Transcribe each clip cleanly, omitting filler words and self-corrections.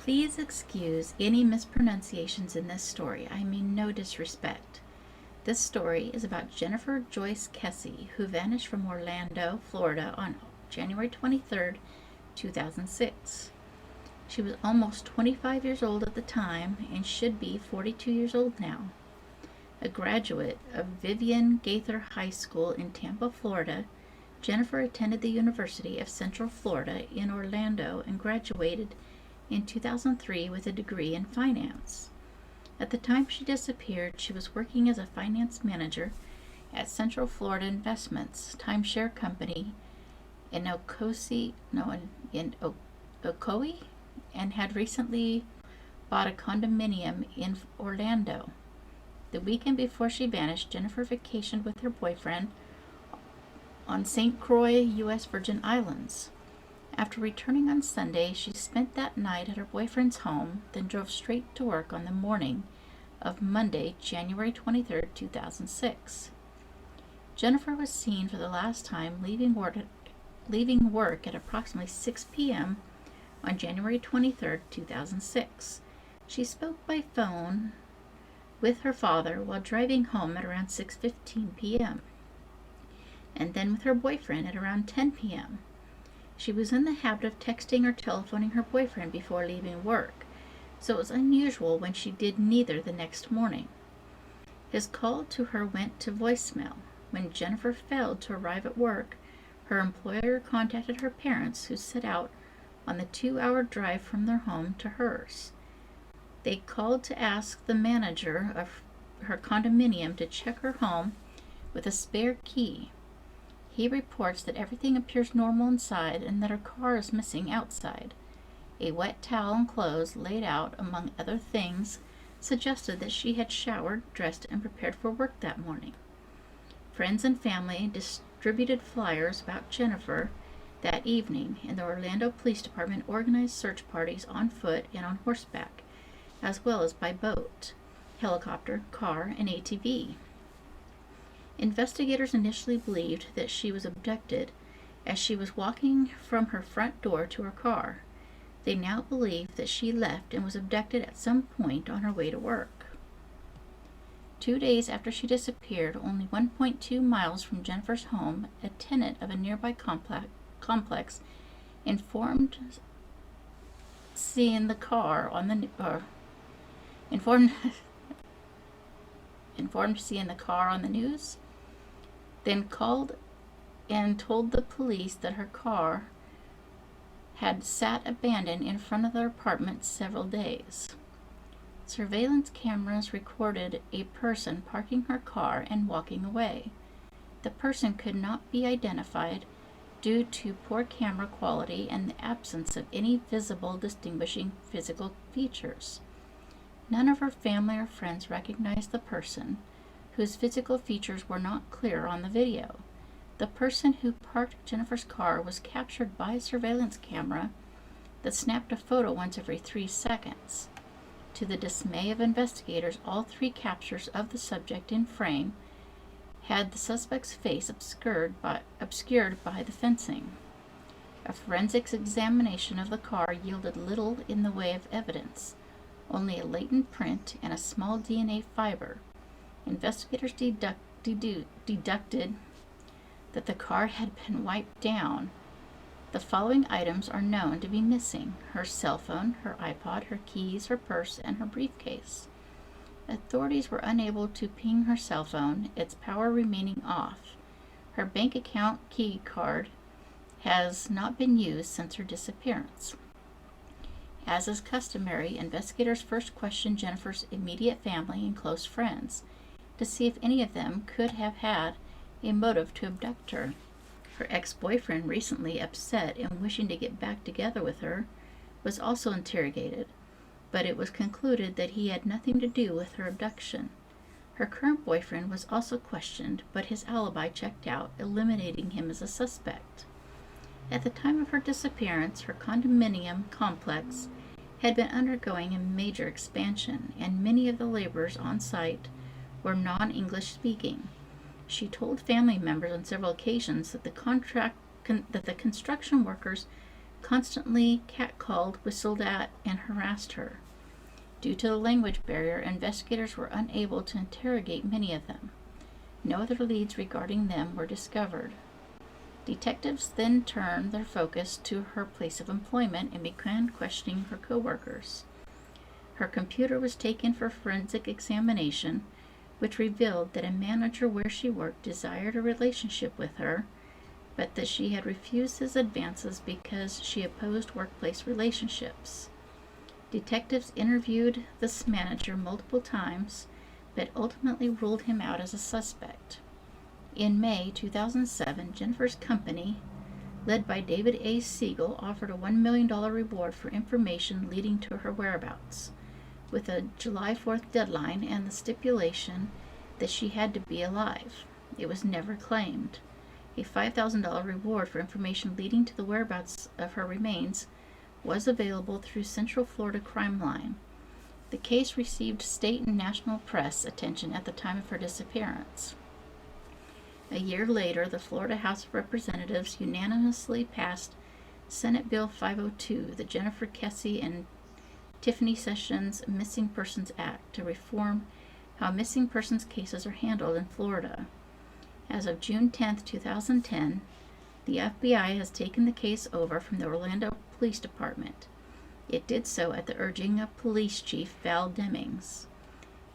Please excuse any mispronunciations in this story. I mean no disrespect. This story is about Jennifer Joyce Kesse, who vanished from Orlando, Florida on January 23rd, 2006. She was almost 25 years old at the time and should be 42 years old now. A graduate of Vivian Gaither High School in Tampa, Florida, Jennifer attended the University of Central Florida in Orlando and graduated in 2003 with a degree in finance. At the time she disappeared, she was working as a finance manager at Central Florida Investments timeshare company in Okoe, and had recently bought a condominium in Orlando. The weekend before she vanished, Jennifer vacationed with her boyfriend on St. Croix, U.S. Virgin Islands. After returning on Sunday, she spent that night at her boyfriend's home, then drove straight to work on the morning of Monday, January 23, 2006. Jennifer was seen for the last time leaving work at approximately 6 p.m. on January 23, 2006. She spoke by phone with her father while driving home at around 6:15 p.m. and then with her boyfriend at around 10 p.m. She was in the habit of texting or telephoning her boyfriend before leaving work, so it was unusual when she did neither the next morning. His call to her went to voicemail. When Jennifer failed to arrive at work, her employer contacted her parents, who set out on the 2-hour drive from their home to hers. They called to ask the manager of her condominium to check her home with a spare key. He reports that everything appears normal inside and that her car is missing outside. A wet towel and clothes laid out, among other things, suggested that she had showered, dressed, and prepared for work that morning. Friends and family distributed flyers about Jennifer that evening, and the Orlando Police Department organized search parties on foot and on horseback, as well as by boat, helicopter, car, and ATV. Investigators initially believed that she was abducted as she was walking from her front door to her car. They now believe that she left and was abducted at some point on her way to work. 2 days after she disappeared, only 1.2 miles from Jennifer's home, a tenant of a nearby complex informed seeing the car on the news, then called and told the police that her car had sat abandoned in front of their apartment several days. Surveillance cameras recorded a person parking her car and walking away. The person could not be identified due to poor camera quality and the absence of any visible distinguishing physical features. None of her family or friends recognized the person, whose physical features were not clear on the video. The person who parked Jennifer's car was captured by a surveillance camera that snapped a photo once every 3 seconds. To the dismay of investigators, all 3 captures of the subject in frame had the suspect's face obscured by the fencing. A forensics examination of the car yielded little in the way of evidence, only a latent print and a small DNA fiber. Investigators deducted that the car had been wiped down. The following items are known to be missing: her cell phone, her iPod, her keys, her purse, and her briefcase. Authorities were unable to ping her cell phone, its power remaining off. Her bank account key card has not been used since her disappearance. As is customary, investigators first questioned Jennifer's immediate family and close friends to see if any of them could have had a motive to abduct her. Her ex-boyfriend, recently upset and wishing to get back together with her, was also interrogated, but it was concluded that he had nothing to do with her abduction. Her current boyfriend was also questioned, but his alibi checked out, eliminating him as a suspect. At the time of her disappearance, her condominium complex had been undergoing a major expansion, and many of the laborers on site were non-English speaking. She told family members on several occasions that the construction workers constantly catcalled, whistled at, and harassed her. Due to the language barrier, investigators were unable to interrogate many of them. No other leads regarding them were discovered. Detectives then turned their focus to her place of employment and began questioning her coworkers. Her computer was taken for forensic examination, which revealed that a manager where she worked desired a relationship with her, but that she had refused his advances because she opposed workplace relationships. Detectives interviewed this manager multiple times, but ultimately ruled him out as a suspect. In May 2007, Jennifer's company, led by David A. Siegel, offered a $1 million reward for information leading to her whereabouts, with a July 4th deadline and the stipulation that she had to be alive. It was never claimed. A $5,000 reward for information leading to the whereabouts of her remains was available through Central Florida Crime Line. The case received state and national press attention at the time of her disappearance. A year later, the Florida House of Representatives unanimously passed Senate Bill 502, the Jennifer Kesse and Tiffany Sessions Missing Persons Act, to reform how missing persons cases are handled in Florida. As of June 10, 2010, the FBI has taken the case over from the Orlando Police Department. It did so at the urging of Police Chief Val Demings.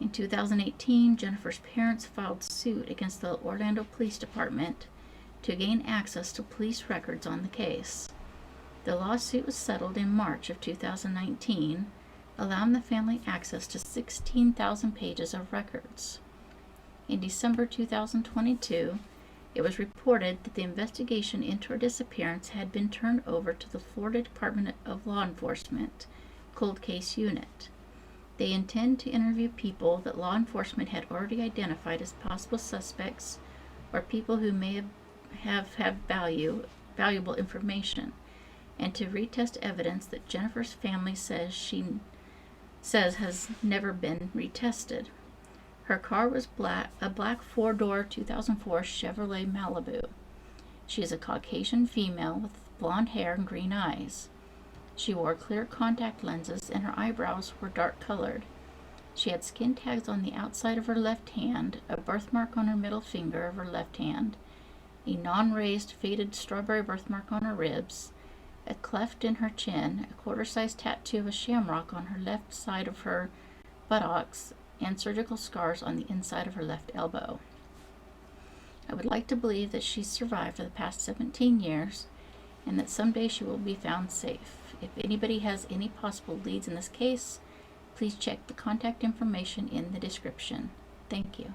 In 2018, Jennifer's parents filed suit against the Orlando Police Department to gain access to police records on the case. The lawsuit was settled in March of 2019, allowing the family access to 16,000 pages of records. In December 2022, it was reported that the investigation into her disappearance had been turned over to the Florida Department of Law Enforcement Cold Case Unit. They intend to interview people that law enforcement had already identified as possible suspects or people who may have valuable information, and to retest evidence that Jennifer's family says has never been retested. Her car was a black four-door 2004 Chevrolet Malibu. She is a Caucasian female with blonde hair and green eyes. She wore clear contact lenses and her eyebrows were dark-colored. She had skin tags on the outside of her left hand, a birthmark on her middle finger of her left hand, a non-raised faded strawberry birthmark on her ribs, a cleft in her chin, a quarter-sized tattoo of a shamrock on her left side of her buttocks, and surgical scars on the inside of her left elbow. I would like to believe that she's survived for the past 17 years and that someday she will be found safe. If anybody has any possible leads in this case, please check the contact information in the description. Thank you.